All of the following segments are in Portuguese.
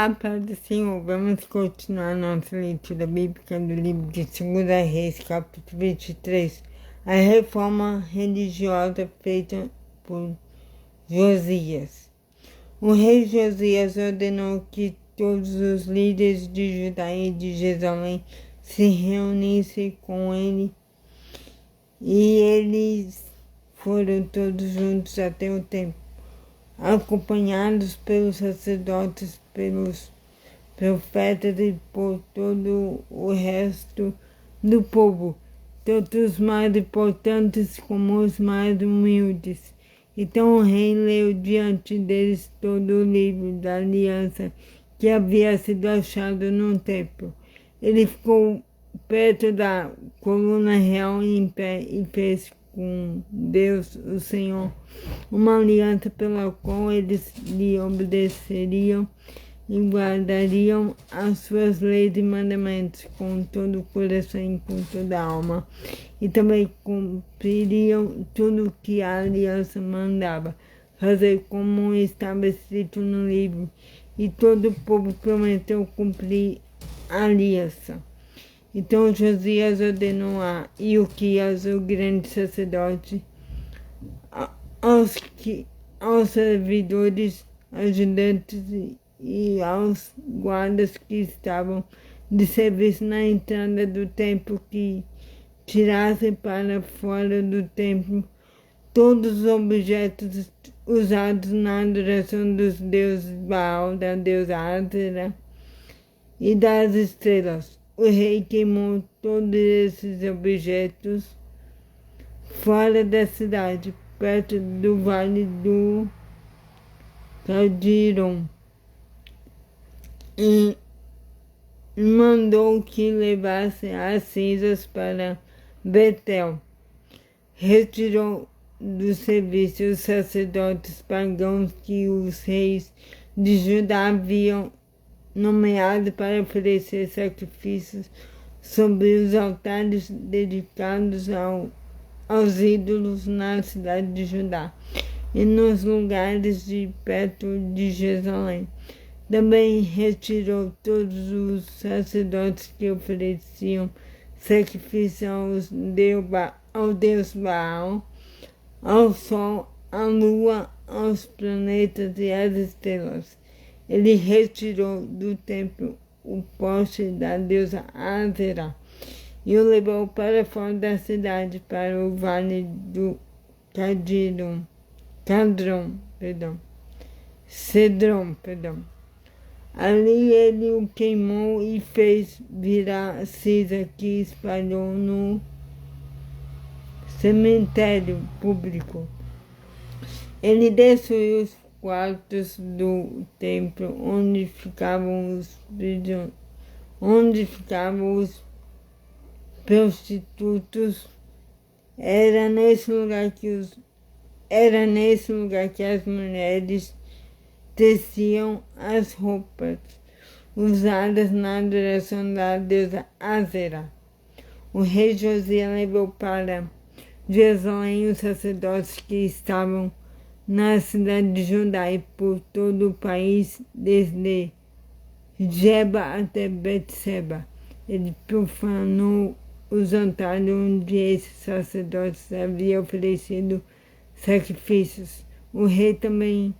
Olá, Pai do Senhor. Vamos continuar nossa leitura bíblica do livro de 2 Reis, capítulo 23, a reforma religiosa feita por Josias. O rei Josias ordenou que todos os líderes de Judá e de Jerusalém se reunissem com ele, e eles foram todos juntos até o templo, acompanhados pelos sacerdotes, pelos profetas e por todo o resto do povo, tanto os mais importantes como os mais humildes. Então o rei leu diante deles todo o livro da aliança que havia sido achado no templo. Ele ficou perto da coluna real em pé e fez com Deus, o Senhor, uma aliança pela qual eles lhe obedeceriam e guardariam as suas leis e mandamentos com todo o coração e com toda a alma, e também cumpririam tudo o que a aliança mandava fazer, como estava escrito no livro, e todo o povo prometeu cumprir a aliança. Então Josias ordenou a Ilquias, o grande sacerdote, aos servidores, ajudantes e aos guardas que estavam de serviço na entrada do templo, que tirassem para fora do templo todos os objetos usados na adoração dos deuses Baal, da deusa Átera e das estrelas. O rei queimou todos esses objetos fora da cidade, perto do vale do Caldiron, e mandou que levassem as cinzas para Betel. Retirou do serviço os sacerdotes pagãos que os reis de Judá haviam nomeado para oferecer sacrifícios sobre os altares dedicados aos ídolos na cidade de Judá e nos lugares de perto de Jerusalém. Também retirou todos os sacerdotes que ofereciam sacrifício ao deus Baal, ao sol, à lua, aos planetas e às estrelas. Ele retirou do templo o poste da deusa Átera e o levou para fora da cidade, para o vale do Cedron. Ali ele o queimou e fez virar cinza, que espalhou no cemitério público. Ele destruiu os quartos do templo onde ficavam prostitutos. Era nesse lugar que as mulheres teciam as roupas usadas na adoração da deusa Átera. O rei Josias levou para Jerusalém os sacerdotes que estavam na cidade de Judá e por todo o país, desde Geba até Betseba. Ele profanou os altares onde esses sacerdotes haviam oferecido sacrifícios. O rei também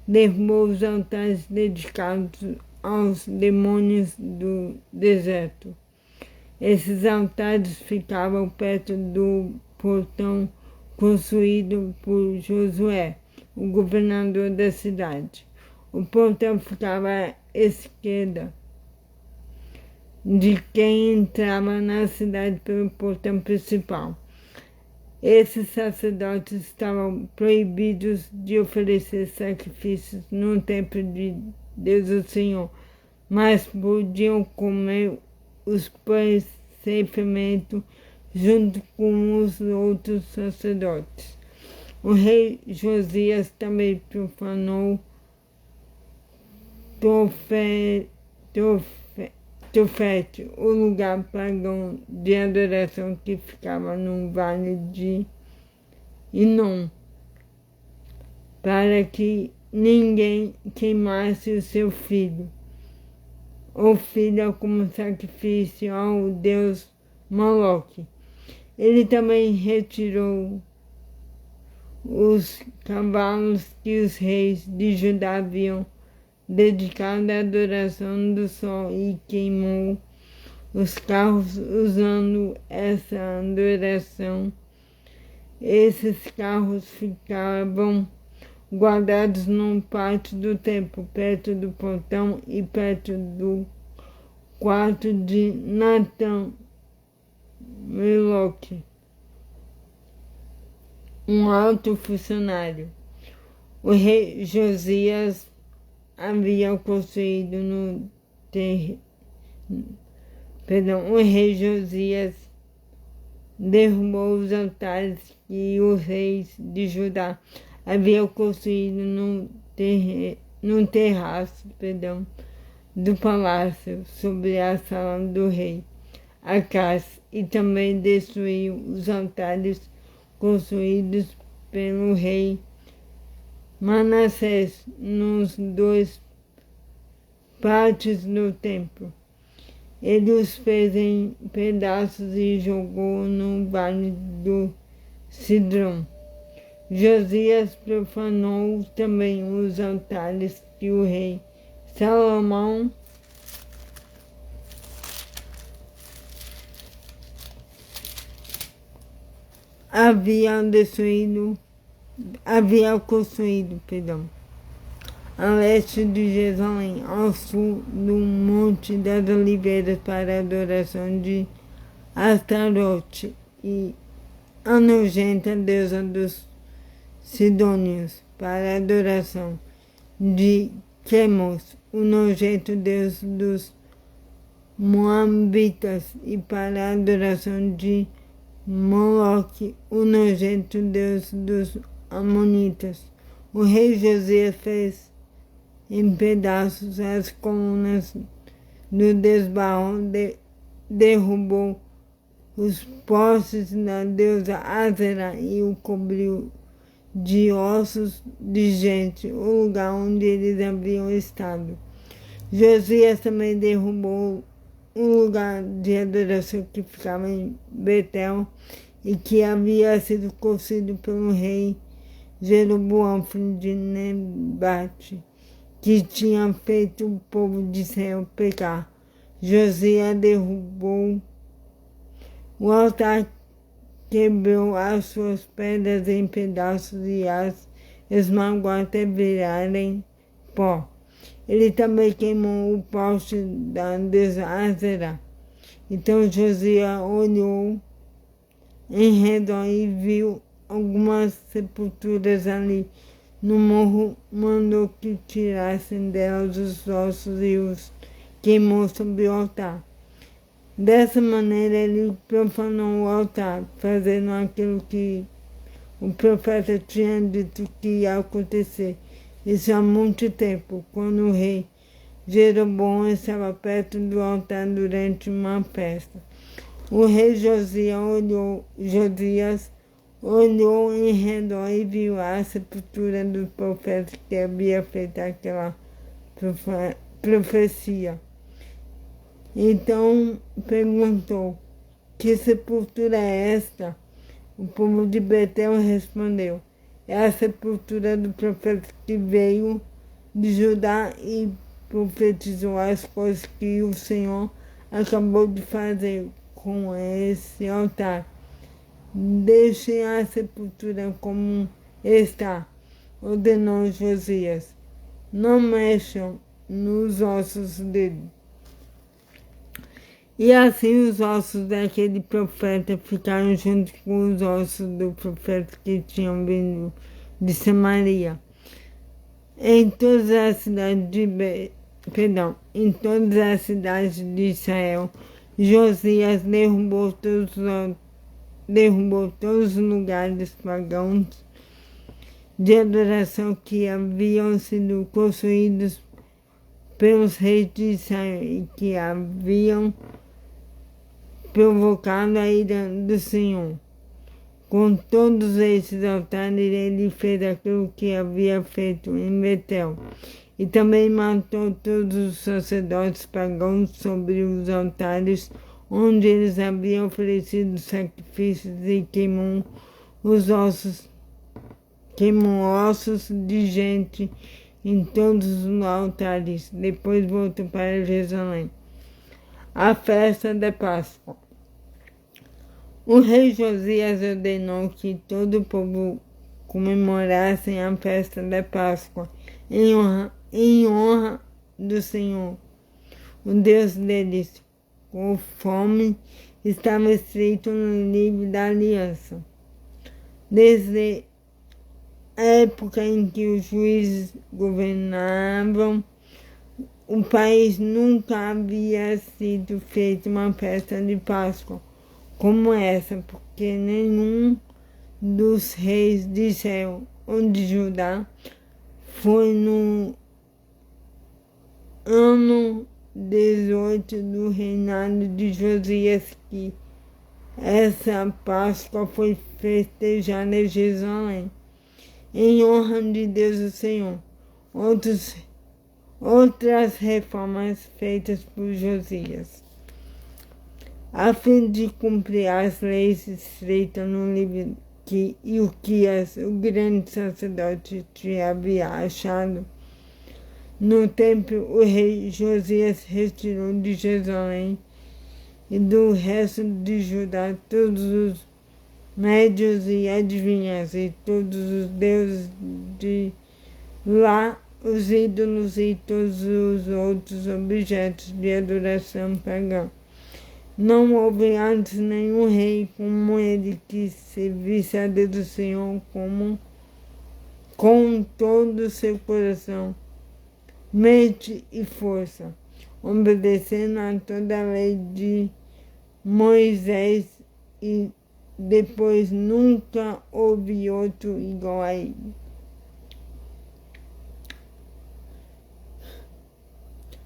derrubou os altares dedicados aos demônios do deserto. Esses altares ficavam perto do portão construído por Josué, o governador da cidade. O portão ficava à esquerda de quem entrava na cidade pelo portão principal. Esses sacerdotes estavam proibidos de oferecer sacrifícios no templo de Deus o Senhor, mas podiam comer os pães sem fermento junto com os outros sacerdotes. O rei Josias também profanou Tofete, o lugar pagão de adoração que ficava no vale de Inom, para que ninguém queimasse o seu filho. oferta como sacrifício ao deus Moloque. Ele também retirou os cavalos que os reis de Judá haviam dedicado à adoração do sol e queimou os carros usando essa adoração. Esses carros ficavam guardados no pátio do templo, perto do portão e perto do quarto de Natã Meloque, um alto funcionário. O rei Josias havia construído o rei Josias derrubou os altares que os reis de Judá haviam construído no terraço do palácio sobre a sala do rei Acás, e também destruiu os altares construídos pelo rei Manassés nos 2 pátios do templo. Ele os fez em pedaços e jogou no vale do Cidrão. Josias profanou também os altares que o rei Salomão havia construído, a leste de Jerusalém, ao sul do Monte das Oliveiras, para a adoração de Astarote e a nojenta deusa dos Sidônios, para a adoração de Quemos, o nojento deus dos Moabitas, e para a adoração de Moloque, o nojento deus dos Amonitas. O rei Josias fez em pedaços as colunas do desbarro, derrubou os postes da deusa Ázera e o cobriu de ossos de gente, o lugar onde eles haviam estado. Josias também derrubou um lugar de adoração que ficava em Betel e que havia sido construído pelo rei Jeroboão, filho de Nebate, que tinha feito o povo de Israel pecar. Josias derrubou o altar, quebrou as suas pedras em pedaços e as esmagou até virarem pó. Ele também queimou o poste da deusa Ázera. Então Josias olhou em redor e viu algumas sepulturas ali no morro, mandou que tirassem delas os ossos e os queimou sobre o altar. Dessa maneira ele profanou o altar, fazendo aquilo que o profeta tinha dito que ia acontecer. Isso há muito tempo, quando o rei Jeroboão estava perto do altar durante uma festa. O rei Josias olhou em redor e viu a sepultura do profeta que havia feito aquela profecia. Então perguntou: que sepultura é esta? O povo de Betel respondeu: é a sepultura do profeta que veio de Judá e profetizou as coisas que o Senhor acabou de fazer com esse altar. Deixem a sepultura como está, ordenou Josias. Não mexam nos ossos dele. E assim os ossos daquele profeta ficaram junto com os ossos do profeta que tinham vindo de Samaria. Em todas as cidades de Israel, Josias derrubou todos os lugares pagãos de adoração que haviam sido construídos pelos reis de Israel e que haviam provocado a ira do Senhor. Com todos esses altares ele fez aquilo que havia feito em Betel E também matou todos os sacerdotes pagãos sobre os altares onde eles haviam oferecido sacrifícios e queimou ossos de gente em todos os altares. Depois voltou para Jerusalém. A festa da Páscoa. O rei Josias ordenou que todo o povo comemorasse a festa da Páscoa em honra do Senhor, o Deus deles, conforme estava escrito no livro da aliança. Desde a época em que os juízes governavam, o país nunca havia sido feita uma festa de Páscoa como essa, porque nenhum dos reis de Israel ou de Judá foi no ano 18 do reinado de Josias que essa Páscoa foi festejada em Jerusalém, em honra de Deus o Senhor. Outras reformas feitas por Josias, a fim de cumprir as leis escritas no livro que Ilquias, o grande sacerdote, havia achado. No templo, o rei Josias retirou de Jerusalém e do resto de Judá todos os médios e adivinhas e todos os deuses de lá, os ídolos e todos os outros objetos de adoração pagã. Não houve antes nenhum rei como ele que servisse a Deus do Senhor com todo o seu coração, mente e força, obedecendo a toda a lei de Moisés, e depois nunca houve outro igual a ele.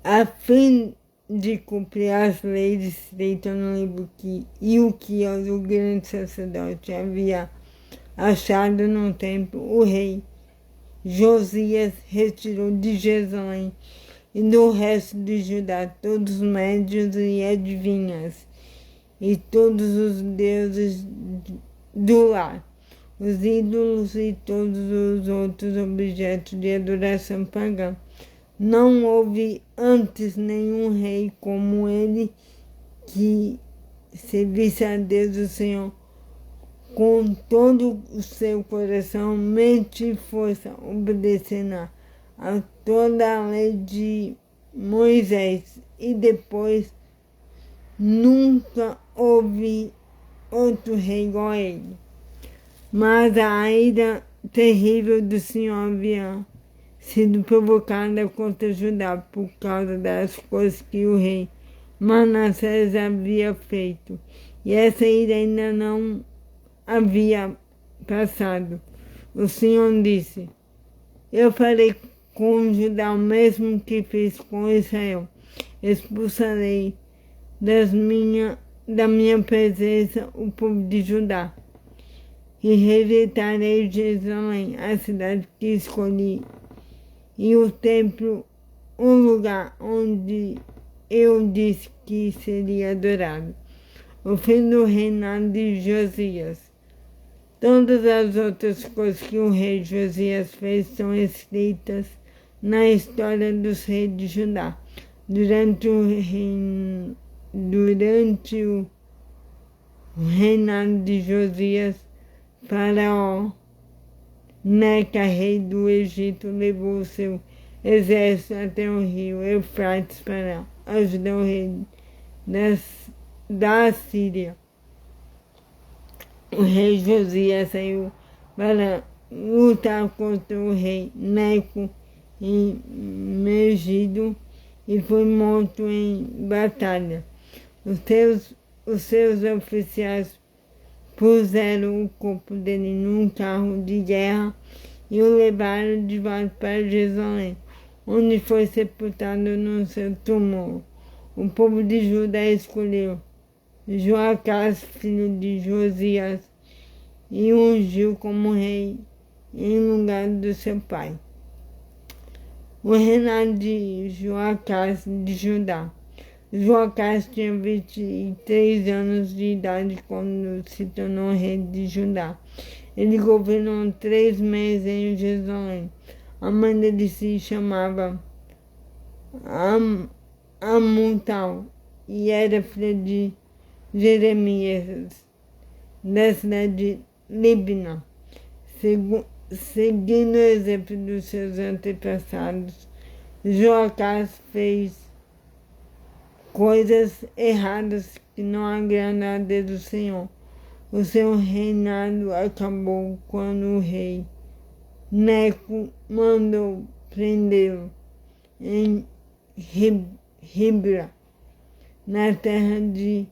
A fim de cumprir as leis escritas no livro que Ilquias, o grande sacerdote, havia achado no templo, o rei Josias retirou de Jerusalém e do resto de Judá todos os médios e adivinhas e todos os deuses do lar, os ídolos e todos os outros objetos de adoração pagã. Não houve antes nenhum rei como ele que servisse a Deus o Senhor com todo o seu coração, mente e força, obedecendo a toda a lei de Moisés. E depois nunca houve outro rei igual a ele. Mas a ira terrível do Senhor havia sido provocada contra Judá por causa das coisas que o rei Manassés havia feito. E essa ira ainda não havia passado. O Senhor disse: eu farei com Judá o mesmo que fiz com Israel. Expulsarei da minha presença o povo de Judá e rejeitarei Jerusalém, a cidade que escolhi, e o templo, um lugar onde eu disse que seria adorado. O fim do reinado de Josias. Todas as outras coisas que o rei Josias fez são escritas na história dos reis de Judá. Durante o reinado de Josias, Faraó Neca, rei do Egito, levou seu exército até o rio Eufrates para ajudar o rei da Síria. O rei Josias saiu para lutar contra o rei Neco em Megido e foi morto em batalha. Os seus oficiais puseram o corpo dele num carro de guerra e o levaram de volta para Jerusalém, onde foi sepultado no seu túmulo. O povo de Judá escolheu Joacás, filho de Josias, e ungiu como rei em lugar do seu pai. O reinado de Joacás de Judá. Joacás tinha 23 anos de idade quando se tornou rei de Judá. Ele governou 3 meses em Jerusalém. A mãe dele se chamava Amutal e era filha de Jeremias, da cidade de Libna. Seguindo o exemplo dos seus antepassados, Joacás fez coisas erradas que não agradam a Deus do Senhor. O seu reinado acabou quando o rei Neco mandou prendê-lo em Ribla, na terra de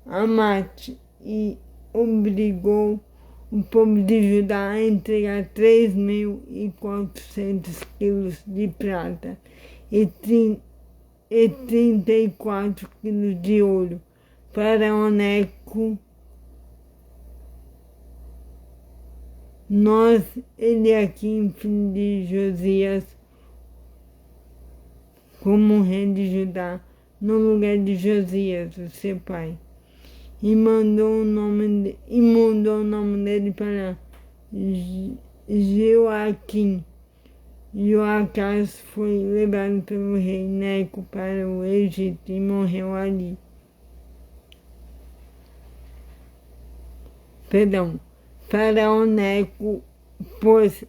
Amate, e obrigou o povo de Judá a entregar 3.400 quilos de prata e 34 quilos de ouro para o Neco. Eliaquim, filho de Josias, como rei de Judá, no lugar de Josias, o seu pai, e mudou o nome dele para Joaquim. Joacás foi levado pelo rei Neco para o Egito e morreu ali. Faraó Neco pôs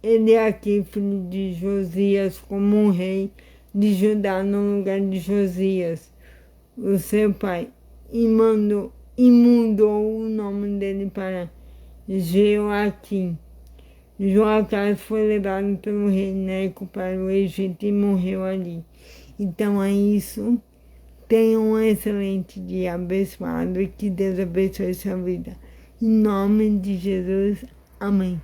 Eliaquim, filho de Josias, como rei de Judá no lugar de Josias, o seu pai, e mudou o nome dele para Joaquim. Joacás foi levado pelo rei Neco para o Egito e morreu ali. Então é isso. Tenha um excelente dia abençoado e que Deus abençoe sua vida. Em nome de Jesus, amém.